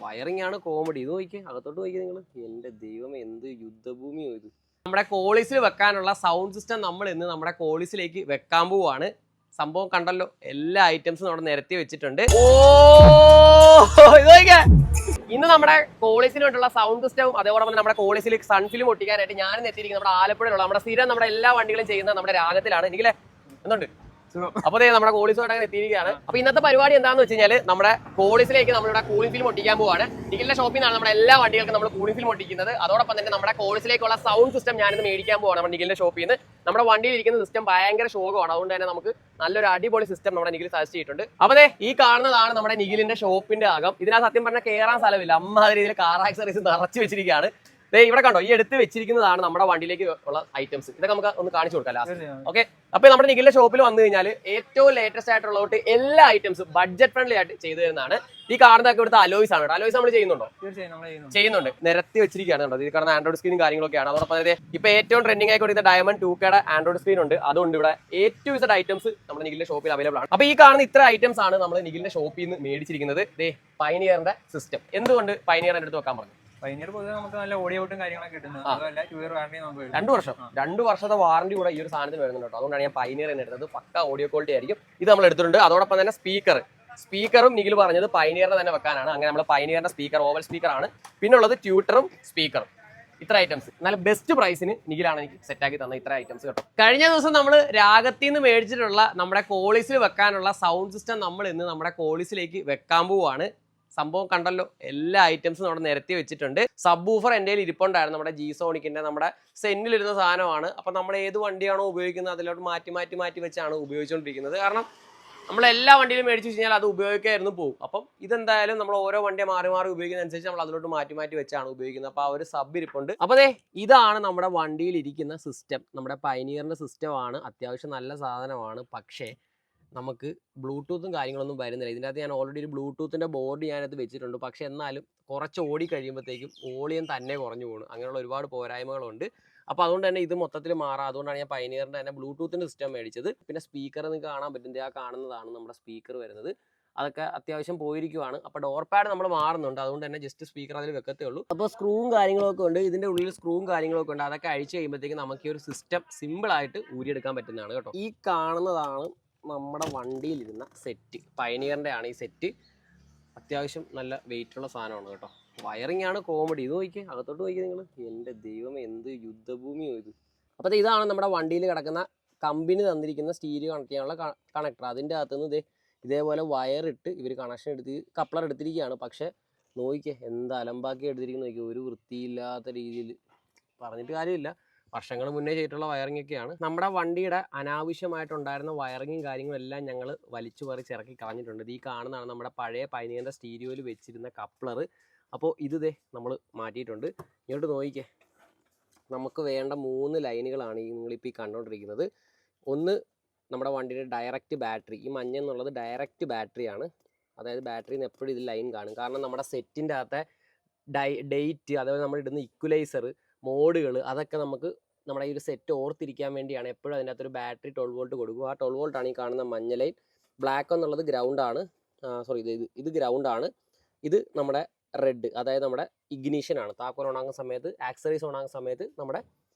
Wiring ആണ് comedy. ഇത് നോക്കിയേ, അകത്തോട്ട് നോക്കിയേ നിങ്ങൾ. എന്റെ ദൈവം, എന്ത് യുദ്ധഭൂമിയോ ഇത്. നമ്മുടെ കോളീസിൽ വെക്കാനുള്ള സൗണ്ട് സിസ്റ്റം നമ്മൾ ഇന്ന് നമ്മുടെ കോളീസിലേക്ക് വെക്കാൻ പോവാണ്. സംഭവം കണ്ടല്ലോ, എല്ലാ ഐറ്റംസും നമ്മുടെ നിരത്തി വെച്ചിട്ടുണ്ട്. ഓ ഇത് നോക്കിയേ, ഇന്ന് നമ്മുടെ കോളേജിന് വേണ്ടിയുള്ള സൗണ്ട് സിസ്റ്റവും അതേപോലെ തന്നെ നമ്മുടെ കോളേജിൽ സൺഫിലിം ഒട്ടിക്കാനായിട്ട് ഞാൻ എത്തിയിരിക്കുന്നത് നമ്മുടെ ആലപ്പുഴയിലുള്ള നമ്മുടെ സ്ഥിരം നമ്മുടെ എല്ലാ വണ്ടികളും ചെയ്യുന്ന നമ്മുടെ രാഗത്തിലാണ്. എനിക്കല്ലേ എന്തുണ്ട്. അപ്പൊ നമ്മുടെ കോളേജോട്ട് അങ്ങനെ എത്തിയിരിക്കുകയാണ്. അപ്പൊ ഇന്നത്തെ പരിപാടി എന്താണെന്ന് വെച്ച് കഴിഞ്ഞാൽ നമ്മുടെ കോളേജിലേക്ക് നമ്മളിവിടെ കൂളിംഗ് ഫിലിം ഒട്ടിക്കാൻ പോവാണ്. നിഖിലിന്റെ ഷോപ്പിൽ നിന്നാണ് നമ്മുടെ എല്ലാ വണ്ടികൾക്കും നമ്മൾ കൂളിംഗ് ഫിലിം ഒട്ടിക്കുന്നത്. അതോടൊപ്പം തന്നെ നമ്മുടെ കോളേജിലേക്കുള്ള സൗണ്ട് സിസ്റ്റം ഞാനിന്ന് മേടിക്കാൻ പോവാണ് നമ്മുടെ നിഖിലിന്റെ ഷോപ്പിൽ നിന്ന്. നമ്മുടെ വണ്ടിയിൽ ഇരിക്കുന്ന സിസ്റ്റം ഭയങ്കര ശോകമാണ്. അതുകൊണ്ട് തന്നെ നമുക്ക് നല്ലൊരു അടിപൊളി സിസ്റ്റം നമ്മുടെ നിഖിൽ സജസ്റ്റ് ചെയ്തിട്ടുണ്ട്. അപ്പൊ ഈ കാണുന്നതാണ് നമ്മുടെ നിഖിലിന്റെ ഷോപ്പിന്റെ അകം. ഇതിനകത്ത് സത്യം പറഞ്ഞാൽ കയറാൻ സ്ഥലമില്ല, അമ്മാതിരി രീതിയിൽ കാർ ആക്സറീസ് നിറച്ചു വെച്ചിരിക്കുകയാണ്. ഇവിടെ കണ്ടോ, ഈ എടുത്ത് വെച്ചിരിക്കുന്നതാണ് നമ്മുടെ വണ്ടിയിലേക്ക് ഉള്ള ഐറ്റംസ്. ഇതൊക്കെ നമുക്ക് ഒന്ന് കാണിച്ചു കൊടുക്കാം ലാസ്റ്റ്. ഓക്കെ, അപ്പൊ നമ്മുടെ നിഖിലിന്റെ ഷോപ്പിൽ വന്നു കഴിഞ്ഞാൽ ഏറ്റവും ലേറ്റസ്റ്റ് ആയിട്ടുള്ളതുകൊണ്ട് എല്ലാ ഐറ്റംസും ബഡ്ജറ്റ് ഫ്രണ്ട്ലി ആയിട്ട് ചെയ്തു തരുന്നതാണ്. ഈ കാണുന്നതൊക്കെ ഇവിടുത്തെ അലോയ്സ് ആണ്. അലോയ്സ് നമ്മൾ ചെയ്യുന്നുണ്ടോ? ചെയ്യുന്നുണ്ട്, നിരത്തി വെച്ചിരിക്കുകയാണ് കേട്ടോ. ഈ കാണുന്ന ആൻഡ്രോയിഡ് സ്ക്രീനും കാര്യങ്ങളൊക്കെയാണ്. അതോടൊപ്പം തന്നെ ഇപ്പൊ ഏറ്റവും ട്രെൻഡിംഗ് ആയിക്കൊണ്ടിരുന്ന ഡയമണ്ട് 2Kയുടെ ആൻഡ്രോയിഡ് സ്ക്രീൻ ഉണ്ട്. അതുകൊണ്ട് ഇവിടെ ഏറ്റവും വിസഡ് ഐറ്റംസ് നമ്മുടെ നിഖിലിന്റെ ഷോപ്പിൽ അവൈലബിൾ ആണ്. അപ്പൊ ഈ കാണുന്ന ഇത്ര ഐറ്റംസ് ആണ് നമ്മൾ നിഖിലിന്റെ ഷോപ്പിൽ നിന്ന് മേടിച്ചിരിക്കുന്നത്. പയനിയറിന്റെ സിസ്റ്റം. എന്തുകൊണ്ട് പയനിയർ എടുത്ത് വെക്കാൻ പറഞ്ഞു? നമുക്ക് നല്ല ഓഡിയോ ഔട്ടും കാര്യങ്ങളൊക്കെ കിട്ടുന്നത്. 2 വർഷത്തെ വാറന്റി കൂടെ ഈ ഒരു സാധനത്തിന് വരുന്നുണ്ട് കേട്ടോ. അതുകൊണ്ടാണ് ഞാൻ പൈനിയർ തന്നെ എടുത്തത്. പക്ക ഓഡിയോ ക്വാളിറ്റി ആയിരിക്കും. ഇത് നമ്മൾ എടുത്തിട്ടുണ്ട്. അതോടൊപ്പം തന്നെ സ്പീക്കറും നിഖിൽ പറഞ്ഞത് പൈനിയറിനെ തന്നെ വെക്കാനാണ്. അങ്ങനെ നമ്മൾ പൈനിയറിന്റെ സ്പീക്കർ ഓവൽ സ്പീക്കർ ആണ്. പിന്നെ ഉള്ളത് ട്യൂട്ടറും സ്പീക്കറും. ഇത്ര ഐറ്റംസ് നല്ല ബെസ്റ്റ് പ്രൈസിന് നിഖിലാണ് എനിക്ക് സെറ്റാക്കി തന്ന ഇത്ര ഐറ്റംസ് കേട്ടോ. കഴിഞ്ഞ ദിവസം നമ്മൾ രാഗത്തിൽ നിന്ന് മേടിച്ചിട്ടുള്ള നമ്മുടെ കോളീസിൽ വെക്കാനുള്ള സൗണ്ട് സിസ്റ്റം നമ്മൾ ഇന്ന് നമ്മുടെ കോളീസിലേക്ക് വെക്കാൻ പോവാണ്. സംഭവം കണ്ടല്ലോ, എല്ലാ ഐറ്റംസും നമ്മുടെ നിരത്തി വെച്ചിട്ടുണ്ട്. സബ് ഊഫർ എൻ്റെ കയ്യിൽ ഇരിപ്പുണ്ടായിരുന്നു. നമ്മുടെ ജി സോണിക്കിന്റെ നമ്മുടെ സെന്നിലിരുന്ന സാധനമാണ്. അപ്പം നമ്മൾ ഏത് വണ്ടിയാണോ ഉപയോഗിക്കുന്നത് അതിലോട്ട് മാറ്റി വെച്ചാണ് ഉപയോഗിച്ചുകൊണ്ടിരിക്കുന്നത്. കാരണം നമ്മളെല്ലാ വണ്ടിയിലും മേടിച്ചു കഴിഞ്ഞാൽ അത് ഉപയോഗിക്കായിരുന്നു പോകും. അപ്പം ഇതെന്തായാലും നമ്മൾ ഓരോ വണ്ടിയെ മാറി ഉപയോഗിക്കുന്നതനുസരിച്ച് നമ്മൾ അതിലോട്ട് മാറ്റി വെച്ചാണ് ഉപയോഗിക്കുന്നത്. അപ്പോൾ ആ ഒരു സബ് ഇരിപ്പുണ്ട്. അപ്പോൾ ഇതാണ് നമ്മുടെ വണ്ടിയിൽ ഇരിക്കുന്ന സിസ്റ്റം. നമ്മുടെ പൈനിയറിന്റെ സിസ്റ്റമാണ്. അത്യാവശ്യം നല്ല സാധനമാണ്. പക്ഷേ നമുക്ക് ബ്ലൂടൂത്തും കാര്യങ്ങളൊന്നും വരുന്നില്ല. ഇതിൻ്റെ അകത്ത് ഞാൻ ഓൾറെഡി ഒരു ബ്ലൂടൂത്തിൻ്റെ ബോർഡ് ഞാനത് വെച്ചിട്ടുണ്ട്. പക്ഷെ എന്നാലും കുറച്ച് ഓടി കഴിയുമ്പോഴത്തേക്കും വോളിയം തന്നെ കുറഞ്ഞു പോകുന്നു. അങ്ങനെയുള്ള ഒരുപാട് പോരായ്മകളുണ്ട്. അപ്പോൾ അതുകൊണ്ട് തന്നെ ഇത് മൊത്തത്തിൽ മാറാം. അതുകൊണ്ടാണ് ഞാൻ പൈനിയറിൻ്റെ തന്നെ ബ്ലൂടൂത്തിൻ്റെ സിസ്റ്റം മേടിച്ചത്. പിന്നെ സ്പീക്കർ നിങ്ങൾക്ക് കാണാൻ പറ്റും. ആ കാണുന്നതാണ് നമ്മുടെ സ്പീക്കർ വരുന്നത്. അതൊക്കെ അത്യാവശ്യം പോയിരിക്കുവാണ്. അപ്പോൾ ഡോർ പാഡ് നമ്മൾ മാറുന്നുണ്ട്. അതുകൊണ്ട് തന്നെ ജസ്റ്റ് സ്പീക്കർ അതിൽ വെക്കത്തേ ഉള്ളൂ. അപ്പോൾ സ്ക്രൂവും കാര്യങ്ങളൊക്കെ ഉണ്ട്. ഇതിൻ്റെ ഉള്ളിൽ സ്ക്രൂവും കാര്യങ്ങളൊക്കെ ഉണ്ട്. അതൊക്കെ അഴിച്ച് കഴിയുമ്പോഴത്തേക്കും നമുക്ക് ഈ ഒരു സിസ്റ്റം സിമ്പിളായിട്ട് ഊരിയെടുക്കാൻ പറ്റുന്നതാണ് കേട്ടോ. ഈ കാണുന്നതാണ് നമ്മുടെ വണ്ടിയിലിരുന്ന സെറ്റ്. പയനിയറിൻ്റെ ആണ് ഈ സെറ്റ്. അത്യാവശ്യം നല്ല വെയിറ്റുള്ള സാധനമാണ് കേട്ടോ. വയറിംഗ് ആണ് കോമഡി. ഇത് നോക്കിയേ, അകത്തോട്ട് നോക്കിയേ നിങ്ങൾ. എൻ്റെ ദൈവം, എന്ത് യുദ്ധഭൂമിയോ ഇത്. അപ്പോൾ ഇതാണ് നമ്മുടെ വണ്ടിയിൽ കിടക്കുന്ന കമ്പനി തന്നിരിക്കുന്ന സ്റ്റീരിയോ കണക്ട് ചെയ്യാനുള്ള കണക്ടർ. അതിൻ്റെ അകത്തുനിന്ന് ഇതേപോലെ വയറിട്ട് ഇവർ കണക്ഷൻ എടുത്ത് കപ്ലർ എടുത്തിരിക്കുകയാണ്. പക്ഷേ നോക്കിയേ, എന്ത് അലമ്പാക്കി എടുത്തിരിക്കുന്നു നോക്കിയേ. ഒരു വൃത്തിയില്ലാത്ത രീതിയിൽ പറഞ്ഞിട്ട് കാര്യമില്ല. വർഷങ്ങൾ മുന്നേ ചെയ്തിട്ടുള്ള വയറിംഗ് ഒക്കെയാണ്. നമ്മുടെ വണ്ടിയുടെ അനാവശ്യമായിട്ടുണ്ടായിരുന്ന വയറിങ്ങും കാര്യങ്ങളും എല്ലാം ഞങ്ങൾ വലിച്ചു പറിച്ച് ഇറക്കി കളഞ്ഞിട്ടുണ്ട്. ഈ കാണുന്നതാണ് നമ്മുടെ പഴയ പൈനിയറിൻ്റെ സ്റ്റീരിയോയിൽ വെച്ചിരുന്ന കപ്ലർ. അപ്പോൾ ഇത് നമ്മൾ മാറ്റിയിട്ടുണ്ട്. ഇങ്ങോട്ട് നോക്കിക്കേ, നമുക്ക് വേണ്ട 3 ലൈനുകളാണ് നിങ്ങളിപ്പോൾ ഈ കണ്ടുകൊണ്ടിരിക്കുന്നത്. ഒന്ന് നമ്മുടെ വണ്ടിയുടെ ഡയറക്റ്റ് ബാറ്ററി. ഈ മഞ്ഞ എന്നുള്ളത് ഡയറക്റ്റ് ബാറ്ററിയാണ്. അതായത് ബാറ്ററിയിൽ നിന്ന് എപ്പോഴും ഇതിൽ ലൈൻ കാണും. കാരണം നമ്മുടെ സെറ്റിൻ്റെ അകത്തെ ഡേറ്റ്, അതേപോലെ നമ്മൾ ഇടുന്ന ഇക്വലൈസർ മോഡുകൾ, അതൊക്കെ നമുക്ക് നമ്മുടെ ഈ ഒരു സെറ്റ് ഓർത്തിരിക്കാൻ വേണ്ടിയാണ് എപ്പോഴും അതിൻ്റെ അകത്തൊരു ബാറ്ററി 12 വോൾട്ട് കൊടുക്കും. ആ 12 വോൾട്ടാണ് ഈ കാണുന്ന മഞ്ഞ ലൈൻ. ബ്ലാക്ക് എന്നുള്ളത് ഗ്രൗണ്ടാണ്. ഇത് ഗ്രൗണ്ടാണ്. ഇത് നമ്മുടെ റെഡ്, അതായത് നമ്മുടെ ഇഗ്നീഷനാണ്. താക്കോൽ ഓണാകുന്ന സമയത്ത്, ആക്സറീസ് ഓണാകുന്ന സമയത്ത് നമ്മുടെ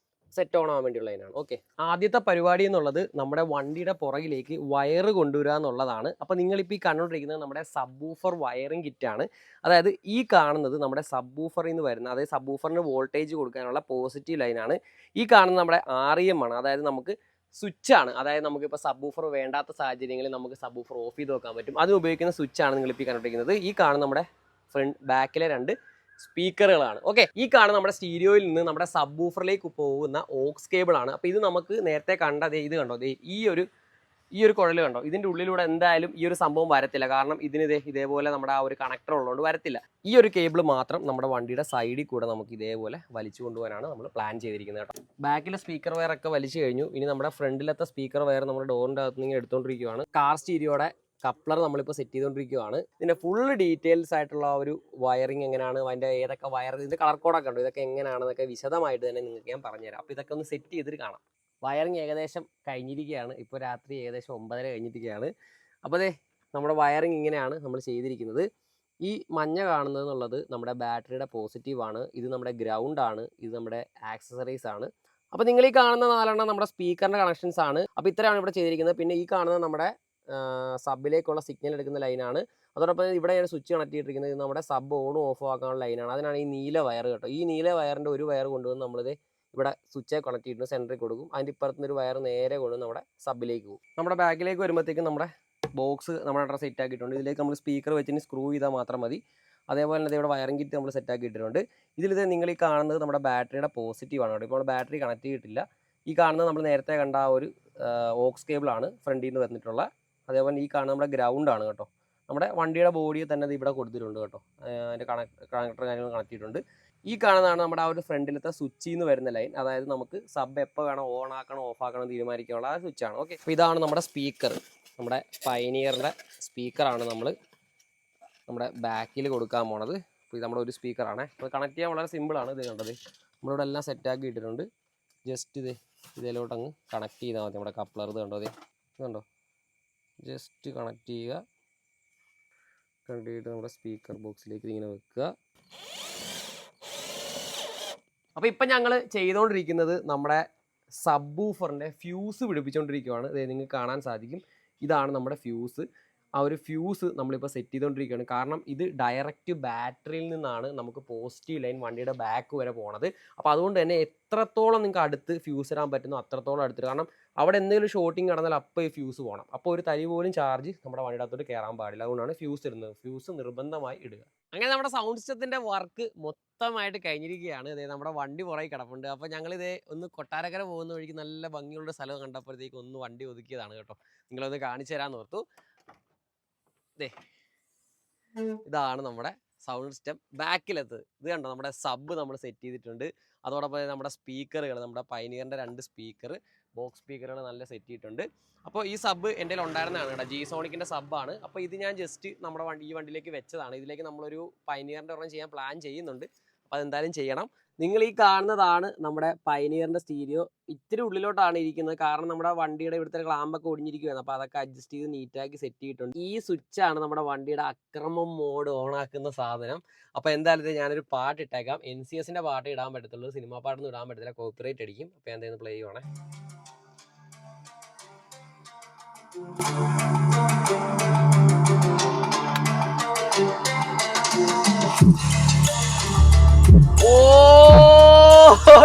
സെറ്റ് ഓൺ ആവാൻ വേണ്ടിയുള്ള ലൈനാണ്. ഓക്കെ, ആദ്യത്തെ പരിപാടി എന്നുള്ളത് നമ്മുടെ വണ്ടിയുടെ പുറകിലേക്ക് വയറ് കൊണ്ടുവരിക എന്നുള്ളതാണ്. അപ്പോൾ നിങ്ങളിപ്പോൾ ഈ കണ്ടുകൊണ്ടിരിക്കുന്നത് നമ്മുടെ സബ് ഊഫർ വയറിംഗ് കിറ്റാണ്. അതായത് ഈ കാണുന്നത് നമ്മുടെ സബ് ഊഫറിൽ നിന്ന് വരുന്ന, അതായത് സബ് ഊഫറിന് വോൾട്ടേജ് കൊടുക്കാനുള്ള പോസിറ്റീവ് ലൈനാണ്. ഈ കാണുന്നത് നമ്മുടെ REM ആണ്. അതായത് നമുക്ക് സ്വിച്ചാണ്. അതായത് നമുക്കിപ്പോൾ സബ് ഊഫർ വേണ്ടാത്ത സാഹചര്യങ്ങളിൽ നമുക്ക് സബ് ഊഫർ ഓഫ് ചെയ്ത് വെക്കാൻ പറ്റും. അതിന് ഉപയോഗിക്കുന്ന സ്വിച്ചാണ് നിങ്ങളിപ്പോൾ ഈ കണ്ടുകൊണ്ടിരിക്കുന്നത്. ഈ കാണുന്ന നമ്മുടെ ബാക്കിലെ 2 സ്പീക്കറുകളാണ്. ഓക്കെ, ഈ കാണുന്ന നമ്മുടെ സ്റ്റീരിയോയിൽ നിന്ന് നമ്മുടെ സബ് ഊഫറിലേക്ക് പോകുന്ന ഓക്സ് കേബിൾ ആണ്. അപ്പോൾ ഇത് നമുക്ക് നേരത്തെ കണ്ടത് ഇത് കണ്ടോ, ഈ ഒരു കുഴൽ കണ്ടോ, ഇതിൻ്റെ ഉള്ളിലൂടെ എന്തായാലും ഈ ഒരു സംഭവം വരത്തില്ല. കാരണം ഇതിന് ഇതേപോലെ നമ്മുടെ ആ ഒരു കണക്ടർ ഉള്ളതുകൊണ്ട് വരത്തില്ല. ഈ ഒരു കേബിൾ മാത്രം നമ്മുടെ വണ്ടിയുടെ സൈഡിൽ കൂടെ നമുക്ക് ഇതേപോലെ വലിച്ചു കൊണ്ടുപോകാനാണ് നമ്മൾ പ്ലാൻ ചെയ്തിരിക്കുന്നത് കേട്ടോ. ബാക്കിലെ സ്പീക്കർ വയർ ഒക്കെ വലിച്ചു കഴിഞ്ഞു. ഇനി നമ്മുടെ ഫ്രണ്ടിലത്തെ സ്പീക്കർ വയർ നമ്മുടെ ഡോറിൻ്റെ അകത്ത് നിന്ന് എടുത്തുകൊണ്ടിരിക്കുകയാണ്. കാർ സ്റ്റീരിയോയുടെ കപ്ലർ നമ്മളിപ്പോൾ സെറ്റ് ചെയ്തുകൊണ്ടിരിക്കുകയാണ്. ഇതിൻ്റെ ഫുൾ ഡീറ്റെയിൽസ് ആയിട്ടുള്ള ഒരു വയറിങ് എങ്ങനെയാണ്, അതിൻ്റെ ഏതൊക്കെ വയർ, ഇതിൻ്റെ കളർ കോഡൊക്കെ ഉണ്ട്, ഇതൊക്കെ എങ്ങനെയാണെന്നൊക്കെ വിശദമായിട്ട് തന്നെ നിങ്ങൾക്ക് ഞാൻ പറഞ്ഞുതരാം. അപ്പോൾ ഇതൊക്കെ ഒന്ന് സെറ്റ് ചെയ്തിട്ട് കാണാം. വയറിങ് ഏകദേശം കഴിഞ്ഞിരിക്കുകയാണ്. ഇപ്പോൾ രാത്രി ഏകദേശം 9:30 കഴിഞ്ഞിരിക്കുകയാണ്. അപ്പോൾ നമ്മുടെ വയറിങ് ഇങ്ങനെയാണ് നമ്മൾ ചെയ്തിരിക്കുന്നത്. ഈ മഞ്ഞ കാണുന്നത് എന്നുള്ളത് നമ്മുടെ ബാറ്ററിയുടെ പോസിറ്റീവാണ്, ഇത് നമ്മുടെ ഗ്രൗണ്ടാണ്, ഇത് നമ്മുടെ ആക്സസറീസ് ആണ്. അപ്പോൾ നിങ്ങൾ ഈ കാണുന്ന 4 നമ്മുടെ സ്പീക്കറിൻ്റെ കണക്ഷൻസ് ആണ്. അപ്പോൾ ഇത്രയാണ് ഇവിടെ ചെയ്തിരിക്കുന്നത്. പിന്നെ ഈ കാണുന്നത് നമ്മുടെ സബിലേക്കുള്ള സിഗ്നൽ എടുക്കുന്ന ലൈനാണ്. അതോടൊപ്പം ഇവിടെ ഞാൻ സ്വിച്ച് കണക്ട് ചെയ്തിരിക്കുന്നത് ഇത് നമ്മുടെ സബ് ഓണും ഓഫും ആക്കാനുള്ള ലൈനാണ്. അതിനാണ് ഈ നീല വയർ കേട്ടോ. ഈ നീല വയറിൻ്റെ ഒരു വയർ കൊണ്ടുവന്ന് നമ്മളിത് ഇവിടെ സ്വിച്ച് കണക്ട് ചെയ്തിട്ട് സെൻറ്ററിൽ കൊടുക്കും. അതിൻ്റെ ഇപ്പുറത്തുനിന്ന് ഒരു വയർ നേരെ കൊണ്ടുവന്ന് നമ്മുടെ സബിലേക്ക് പോകും. നമ്മുടെ ബാക്കിലേക്ക് വരുമ്പോഴത്തേക്കും നമ്മുടെ ബോക്സ് നമ്മുടെ സെറ്റ് ആക്കിയിട്ടുണ്ട്. ഇതിലേക്ക് നമ്മൾ സ്പീക്കർ വെച്ചിട്ട് സ്ക്രൂ ചെയ്താൽ മാത്രം മതി. അതേപോലെ തന്നെ ഇവിടെ വയറിംഗ് കിറ്റ് നമ്മൾ സെറ്റ് ആക്കിയിട്ടുണ്ട്. ഇതിലിത് നിങ്ങൾ ഈ കാണുന്നത് നമ്മുടെ ബാറ്ററിയുടെ പോസിറ്റീവാണ് കേട്ടോ. ഇപ്പോൾ ബാറ്ററി കണക്ട് ചെയ്തിട്ടില്ല. ഈ കാണുന്നത് നമ്മൾ നേരത്തെ കണ്ട ആ ഒരു ഓക്സ് കേബിളാണ് ഫ്രണ്ടിൽ നിന്ന് വന്നിട്ടുള്ള. അതേപോലെ ഈ കാണുന്നത് നമ്മുടെ ഗ്രൗണ്ടാണ് കേട്ടോ. നമ്മുടെ വണ്ടിയുടെ ബോഡിയെ തന്നെ ഇത് ഇവിടെ കൊടുത്തിട്ടുണ്ട് കേട്ടോ. അതിൻ്റെ കണക്ടർ കാര്യങ്ങൾ കണക്ട് ചെയ്തിട്ടുണ്ട്. ഈ കാണുന്നതാണ് നമ്മുടെ ആ ഒരു ഫ്രണ്ടിലത്തെ സ്വിച്ചിൽ നിന്ന് വരുന്ന ലൈൻ. അതായത് നമുക്ക് സബ് എപ്പോൾ വേണം ഓൺ ആക്കണം ഓഫ് ആക്കണം തീരുമാനിക്കാനുള്ള ആ സ്വിച്ചാണ്. ഓക്കെ, അപ്പോൾ ഇതാണ് നമ്മുടെ സ്പീക്കർ. നമ്മുടെ പയനിയറിൻ്റെ സ്പീക്കറാണ് നമ്മൾ നമ്മുടെ ബാക്കിൽ കൊടുക്കാൻ പോണത്. അപ്പോൾ ഇത് നമ്മുടെ ഒരു സ്പീക്കറാണ്. അപ്പോൾ കണക്ട് ചെയ്യാൻ വളരെ സിമ്പിളാണ്. ഇത് കണ്ടത് നമ്മളിവിടെ എല്ലാം സെറ്റാക്കി ഇട്ടിട്ടുണ്ട്. ജസ്റ്റ് ഇതിലോട്ടങ്ങ് കണക്ട് ചെയ്താൽ മതി. നമ്മുടെ കപ്ലർ ഇത് കണ്ടോ, ഇതുണ്ടോ, ജസ്റ്റ് കണക്ട് ചെയ്യുക. കണക്ട് ചെയ്തിട്ട് നമ്മുടെ സ്പീക്കർ ബോക്സിലേക്ക് ഇങ്ങനെ വെക്കുക. അപ്പോൾ ഇപ്പം ഞങ്ങൾ ചെയ്തുകൊണ്ടിരിക്കുന്നത് നമ്മുടെ സബ് വൂഫറിൻ്റെ ഫ്യൂസ് പിടിപ്പിച്ചുകൊണ്ടിരിക്കുകയാണ്. ഇത് നിങ്ങൾക്ക് കാണാൻ സാധിക്കും. ഇതാണ് നമ്മുടെ ഫ്യൂസ്. ആ ഒരു ഫ്യൂസ് നമ്മളിപ്പോൾ സെറ്റ് ചെയ്തുകൊണ്ടിരിക്കുകയാണ്. കാരണം ഇത് ഡയറക്റ്റ് ബാറ്ററിയിൽ നിന്നാണ് നമുക്ക് പോസിറ്റീവ് ലൈൻ വണ്ടിയുടെ ബാക്ക് വരെ പോണത്. അപ്പോൾ അതുകൊണ്ട് തന്നെ എത്രത്തോളം നിങ്ങൾക്ക് അടുത്ത് ഫ്യൂസ് ഇടാൻ പറ്റുന്നോ അത്രത്തോളം അടുത്തിട്ട്. കാരണം അവിടെ എന്തെങ്കിലും ഷോർട്ടിങ് നടന്നാൽ അപ്പോൾ ഈ ഫ്യൂസ് പോകണം. അപ്പോൾ ഒരു തരി പോലും ചാർജ് നമ്മുടെ വണ്ടിയുടെ അകത്തോട്ട് കയറാൻ പാടില്ല. അതുകൊണ്ടാണ് ഫ്യൂസ് ഇടുന്നത്. ഫ്യൂസ് നിർബന്ധമായി ഇടുക. അങ്ങനെ നമ്മുടെ സൗണ്ട് സിസ്റ്റത്തിൻ്റെ വർക്ക് മൊത്തമായിട്ട് കഴിഞ്ഞിരിക്കുകയാണ്. ഇതേ നമ്മുടെ വണ്ടി പുറകെ കിടപ്പുണ്ട്. അപ്പോൾ ഞങ്ങളിത് ഒന്ന് കൊട്ടാരക്കര പോകുന്ന വഴിക്ക് നല്ല ഭംഗിയുള്ള സ്ഥലം കണ്ടപ്പോഴത്തേക്ക് ഒന്ന് വണ്ടി ഒതുക്കിയതാണ് കേട്ടോ. നിങ്ങളൊന്ന് കാണിച്ചു തരാമെന്ന് ഓർത്തു. ഇതാണ് നമ്മുടെ സൗണ്ട് സിസ്റ്റം ബാക്കിലെത്ത്. ഇത് കണ്ടോ, നമ്മുടെ സബ് നമ്മൾ സെറ്റ് ചെയ്തിട്ടുണ്ട്. അതോടൊപ്പം നമ്മുടെ സ്പീക്കറുകൾ, നമ്മുടെ പയനിയറിൻ്റെ 2 സ്പീക്കർ ബോക്സ് സ്പീക്കറുകൾ നല്ല സെറ്റ് ചെയ്തിട്ടുണ്ട്. അപ്പോൾ ഈ സബ് എൻ്റെ ഉണ്ടായിരുന്നതാണ് കേട്ടോ. ജി സോണിക്കിൻ്റെ സബ്ബാണ്. അപ്പോൾ ഇത് ഞാൻ ജസ്റ്റ് നമ്മുടെ ഈ വണ്ടിയിലേക്ക് വെച്ചതാണ്. ഇതിലേക്ക് നമ്മളൊരു പയനിയറിൻ്റെ ഒരെണ്ണം ചെയ്യാൻ പ്ലാൻ ചെയ്യുന്നുണ്ട്. അപ്പോൾ അതെന്തായാലും ചെയ്യണം. നിങ്ങൾ ഈ കാണുന്നതാണ് നമ്മുടെ പയനിയറിൻ്റെ സ്റ്റീരിയോ. ഇത്തിരി ഉള്ളിലോട്ടാണ് ഇരിക്കുന്നത്. കാരണം നമ്മുടെ വണ്ടിയുടെ ഇവിടുത്തെ ക്ലാമ്പൊക്കെ ഒടിഞ്ഞിരിക്കുകയാണ്. അപ്പോൾ അതൊക്കെ അഡ്ജസ്റ്റ് ചെയ്ത് നീറ്റാക്കി സെറ്റ് ചെയ്തിട്ടുണ്ട്. ഈ സ്വിച്ചാണ് നമ്മുടെ വണ്ടിയുടെ അക്രമം മോഡ് ഓൺ ആക്കുന്ന സാധനം. അപ്പോൾ എന്തായാലും ഞാനൊരു പാട്ട് ഇട്ടേക്കാം. NCSൻ്റെ പാട്ട് ഇടാൻ പറ്റത്തുള്ളൂ, സിനിമാ പാട്ടൊന്നും ഇടാൻ പറ്റത്തില്ല, കോപ്പിറൈറ്റ് അടിക്കും. അപ്പോൾ ഞാൻ എന്തായാലും പ്ലേ ചെയ്യുവാണേ.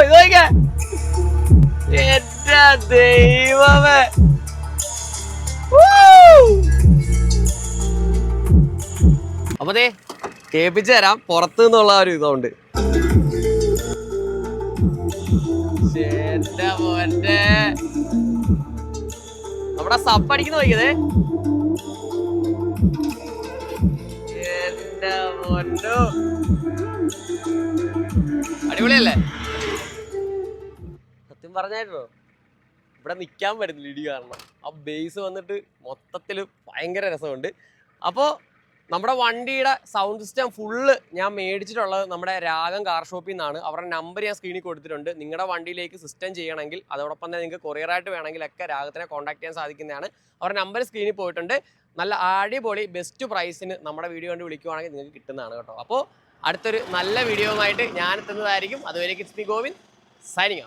ഇതൊക്കെ എന്റെ ദൈവമേ, അപ്പൊ ദേ കേൾപ്പിച്ചു തരാം പുറത്തു നിന്നുള്ള ഒരു ഇതുണ്ട്. എന്റെ മോന്റെ നമ്മുടെ സബ് അടിക്കുന്ന നോക്കിയതേ. എന്റെ മോനോ, അടിപൊളിയല്ലേ? സത്യം പറഞ്ഞായിരുന്നോ ഇവിടെ നിൽക്കാൻ പറ്റുന്നില്ല ഇടി കാരണം. ആ ബേസ് വന്നിട്ട് മൊത്തത്തിൽ ഭയങ്കര രസമുണ്ട്. അപ്പോൾ നമ്മുടെ വണ്ടിയുടെ സൗണ്ട് സിസ്റ്റം ഫുള്ള് ഞാൻ മേടിച്ചിട്ടുള്ളത് നമ്മുടെ രാഗം കാർ ഷോപ്പിൽ നിന്നാണ്. അവരുടെ നമ്പർ ഞാൻ സ്ക്രീനിൽ കൊടുത്തിട്ടുണ്ട്. നിങ്ങളുടെ വണ്ടിയിലേക്ക് സിസ്റ്റം ചെയ്യണമെങ്കിൽ അതോടൊപ്പം തന്നെ നിങ്ങൾക്ക് കൊറിയറായിട്ട് വേണമെങ്കിലൊക്കെ രാഗത്തിനെ കോൺടാക്ട് ചെയ്യാൻ സാധിക്കുന്നതാണ്. അവരുടെ നമ്പർ സ്ക്രീനിൽ പോയിട്ടുണ്ട്. നല്ല അടിപൊളി ബെസ്റ്റ് പ്രൈസിന് നമ്മുടെ വീഡിയോ കണ്ട് വിളിക്കുവാണെങ്കിൽ നിങ്ങൾക്ക് കിട്ടുന്നതാണ് കേട്ടോ. അപ്പോൾ അടുത്തൊരു നല്ല വീഡിയോയുമായിട്ട് ഞാൻ എത്തുന്നതായിരിക്കും. അതുവരേക്കും it's me Govind signing out.